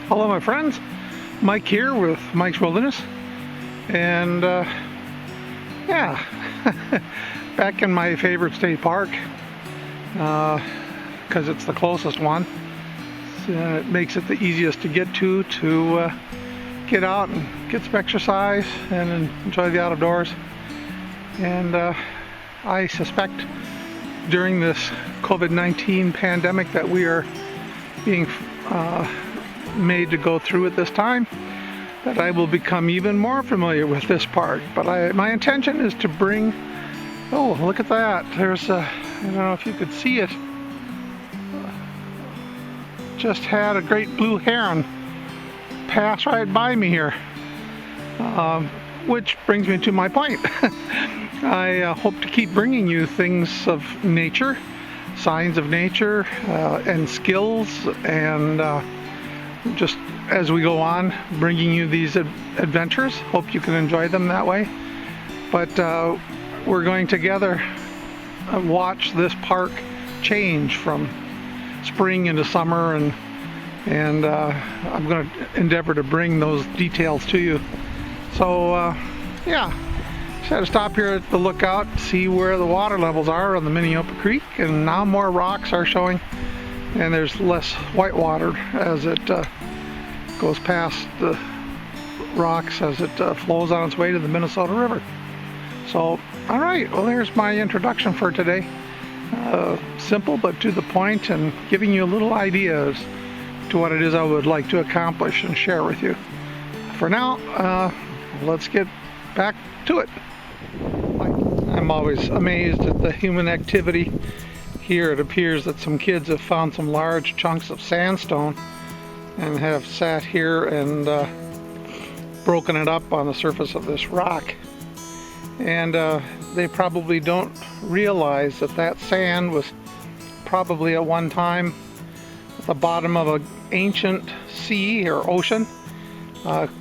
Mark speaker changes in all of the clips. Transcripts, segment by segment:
Speaker 1: Hello my friends, Mike here with Mike's Wilderness, and yeah, back in my favorite state park, because it's the closest one. It makes it the easiest to get to get out and get some exercise and enjoy the outdoors. And I suspect during this COVID-19 pandemic that we are being made to go through at this time, that I will become even more familiar with this park. But my intention is to bring, oh, look at that, there's I don't know if you could see it, just had a great blue heron pass right by me here, which brings me to my point. I hope to keep bringing you things of nature, signs of nature, and skills, and just as we go on, bringing you these adventures. Hope you can enjoy them that way. But we're going together watch this park change from spring into summer, and I'm going to endeavor to bring those details to you. So yeah, just had to stop here at the lookout, see where the water levels are on the Minneopa Creek, and now more rocks are showing, and there's less white water as it goes past the rocks as it flows on its way to the Minnesota River. So, all right, well, there's my introduction for today. Simple but to the point, and giving you a little ideas to what it is I would like to accomplish and share with you. For now, let's get back to it. I'm always amazed at the human activity. Here it appears that some kids have found some large chunks of sandstone and have sat here and broken it up on the surface of this rock. And they probably don't realize that that sand was probably at one time at the bottom of an ancient sea or ocean,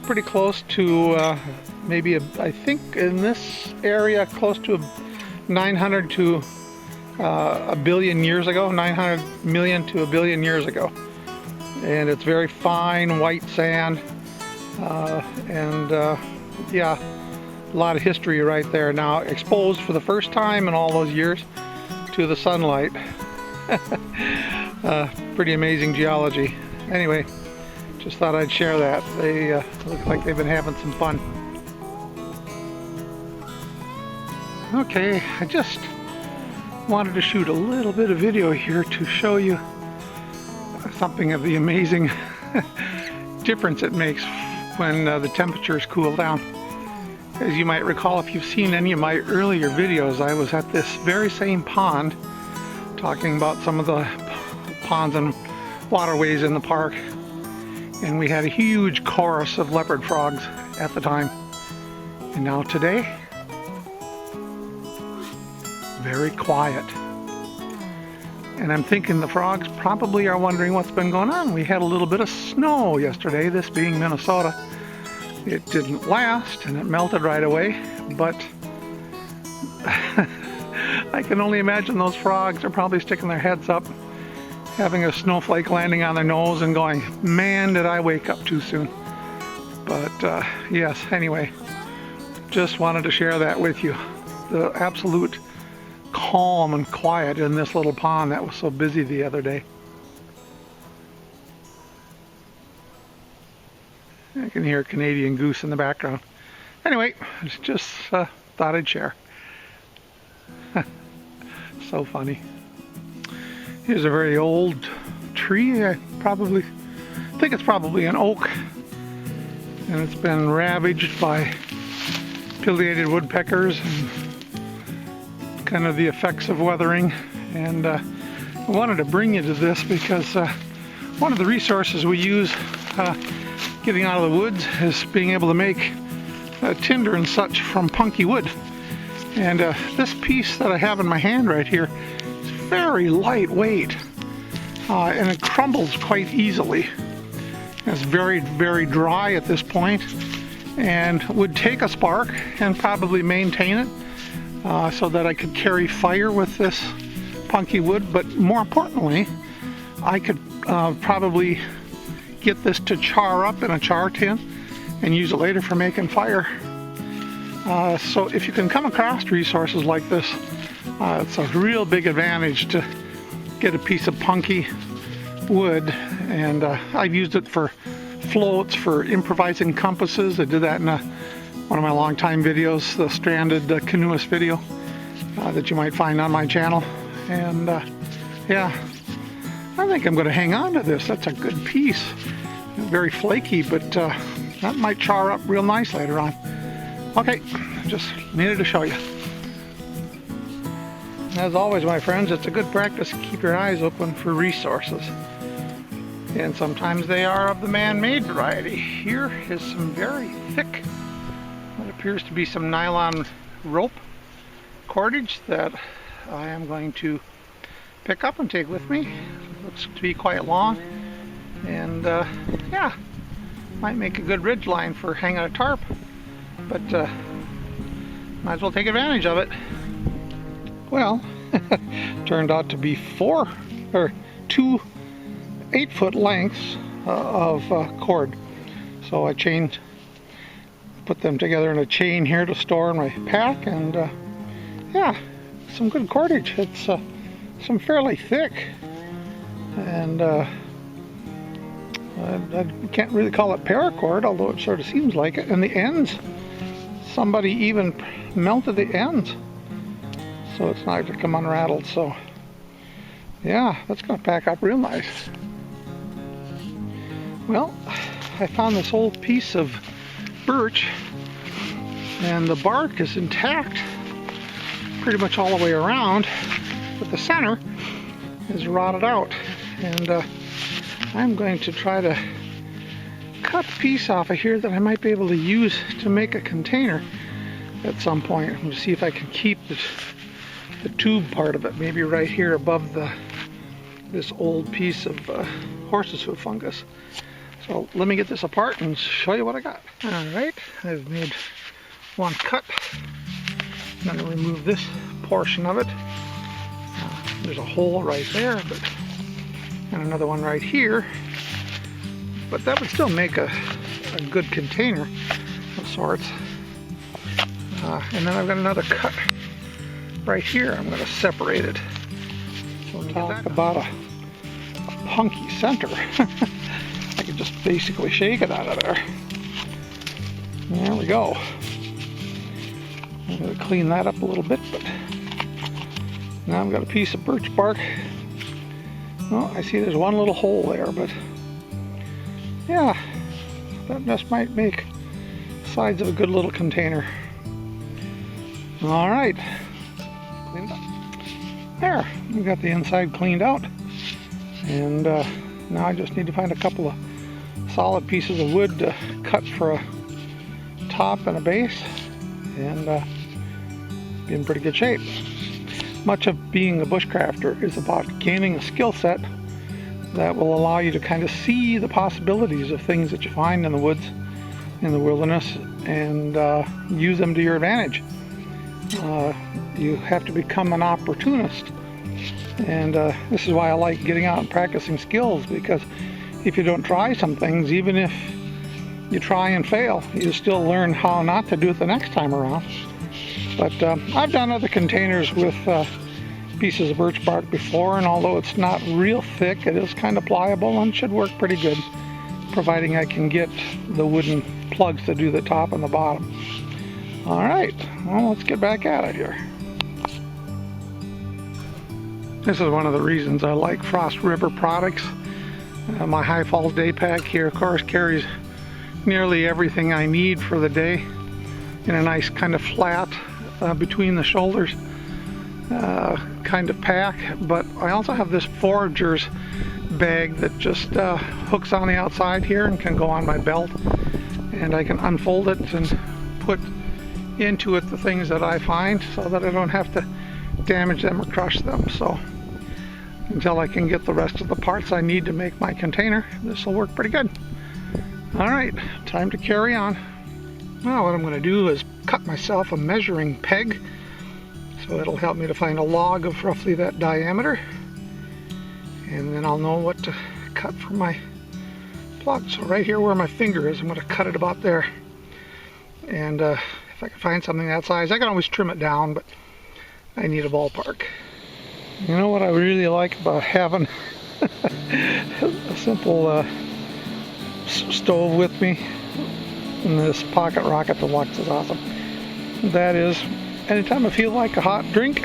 Speaker 1: pretty close to maybe I think in this area close to 900 to a billion years ago, 900 million to a billion years ago. And it's very fine white sand, yeah, a lot of history right there now, exposed for the first time in all those years to the sunlight. Pretty amazing geology. Anyway, just thought I'd share that. They look like they've been having some fun. Okay, I just wanted to shoot a little bit of video here to show you something of the amazing difference it makes when the temperatures cool down. As you might recall, if you've seen any of my earlier videos, I was at this very same pond talking about some of the ponds and waterways in the park, and we had a huge chorus of leopard frogs at the time. And now today, very quiet. And I'm thinking the frogs probably are wondering what's been going on. We had a little bit of snow yesterday, this being Minnesota. It didn't last and it melted right away, but I can only imagine those frogs are probably sticking their heads up, having a snowflake landing on their nose and going, man, did I wake up too soon. But yes, anyway, just wanted to share that with you. The absolute calm and quiet in this little pond that was so busy the other day. I can hear a Canadian goose in the background. Anyway, just thought I'd share. So funny. Here's a very old tree. I think it's probably an oak, and it's been ravaged by pileated woodpeckers and kind of the effects of weathering. And I wanted to bring you to this because one of the resources we use getting out of the woods is being able to make tinder and such from punky wood. And this piece that I have in my hand right here is very lightweight, and it crumbles quite easily. It's very, very dry at this point, and would take a spark and probably maintain it so that I could carry fire with this punky wood, but more importantly, I could probably get this to char up in a char tin and use it later for making fire. So if you can come across resources like this, it's a real big advantage to get a piece of punky wood. And I've used it for floats, for improvising compasses. I did that in one of my long-time videos, the stranded canoeist video that you might find on my channel. And yeah, I think I'm going to hang on to this. That's a good piece. Very flaky, but that might char up real nice later on. Okay, just needed to show you. As always, my friends, it's a good practice to keep your eyes open for resources. And sometimes they are of the man-made variety. Here is some very thick, what appears to be some nylon rope cordage that I am going to pick up and take with me. It looks to be quite long, and yeah, might make a good ridge line for hanging a tarp, but might as well take advantage of it. Well, turned out to be two 8-foot lengths of cord. So I put them together in a chain here to store in my pack, and yeah, some good cordage. It's some fairly thick, and I can't really call it paracord, although it sort of seems like it. And the ends, somebody even melted the ends, so it's not to come unrattled. So yeah, that's going to pack up real nice. Well, I found this old piece of birch, and the bark is intact pretty much all the way around, but the center is rotted out. And I'm going to try to cut a piece off of here that I might be able to use to make a container at some point. I'm going to see if I can keep the tube part of it, maybe right here above this old piece of horse's hoof fungus. So let me get this apart and show you what I got. Alright, I've made one cut. I'm going to remove this portion of it. There's a hole right there, and another one right here. But that would still make a good container of sorts. And then I've got another cut right here. I'm going to separate it. So talk about a punky center. I could just basically shake it out of there. There we go. I'm going to clean that up a little bit, but now I've got a piece of birch bark. Oh, I see there's one little hole there, but yeah, that just might make sides of a good little container. All right, cleaned up. There, we got the inside cleaned out, and now I just need to find a couple of solid pieces of wood to cut for a top and a base, and be in pretty good shape. Much of being a bushcrafter is about gaining a skill set that will allow you to kind of see the possibilities of things that you find in the woods, in the wilderness, and use them to your advantage. You have to become an opportunist, and this is why I like getting out and practicing skills, because if you don't try some things, even if you try and fail, you still learn how not to do it the next time around. But I've done other containers with pieces of birch bark before, and although it's not real thick, it is kind of pliable and should work pretty good, providing I can get the wooden plugs to do the top and the bottom. Alright, well, let's get back at it here. This is one of the reasons I like Frost River products. My High Falls day pack here, of course, carries nearly everything I need for the day in a nice kind of flat between the shoulders kind of pack. But I also have this forager's bag that just hooks on the outside here and can go on my belt, and I can unfold it and put into it the things that I find so that I don't have to damage them or crush them. So until I can get the rest of the parts I need to make my container, this will work pretty good. Alright, time to carry on. Now what I'm going to do is cut myself a measuring peg So it'll help me to find a log of roughly that diameter, and then I'll know what to cut for my plug. So right here where my finger is, I'm going to cut it about there. And if I can find something that size, I can always trim it down, but I need a ballpark. You know what I really like about having a simple stove with me, and this Pocket Rocket Deluxe is awesome. That is, anytime I feel like a hot drink,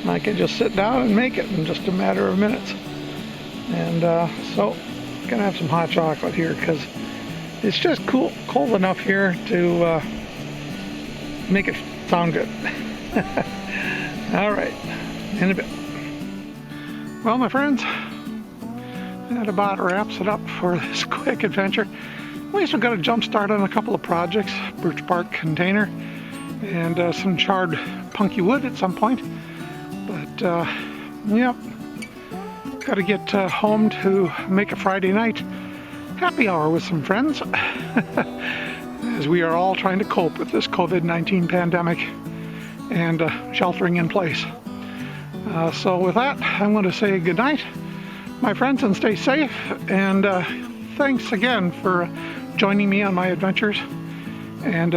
Speaker 1: I can just sit down and make it in just a matter of minutes. And so I'm gonna have some hot chocolate here because it's just cold enough here to make it sound good. All right, in a bit. Well, my friends, that about wraps it up for this quick adventure. We also got a jump start on a couple of projects, birch bark container and some charred punky wood at some point. But yep, got to get home to make a Friday night happy hour with some friends as we are all trying to cope with this COVID-19 pandemic and sheltering in place. So with that, I'm going to say good night, my friends, and stay safe. And thanks again for joining me on my adventures. And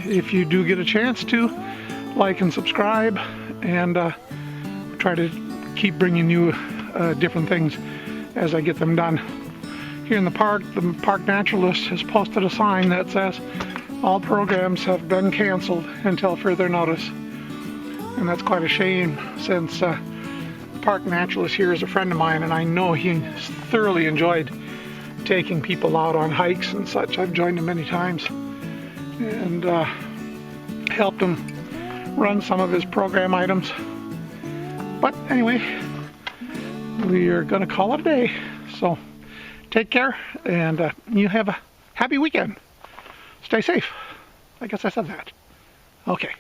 Speaker 1: if you do get a chance to, like and subscribe, and try to keep bringing you different things as I get them done. Here in the park naturalist has posted a sign that says all programs have been canceled until further notice. And that's quite a shame, since the park naturalist here is a friend of mine, and I know he thoroughly enjoyed taking people out on hikes and such. I've joined him many times and helped him run some of his program items. But anyway, we are going to call it a day. So take care, and you have a happy weekend. Stay safe. I guess I said that. Okay.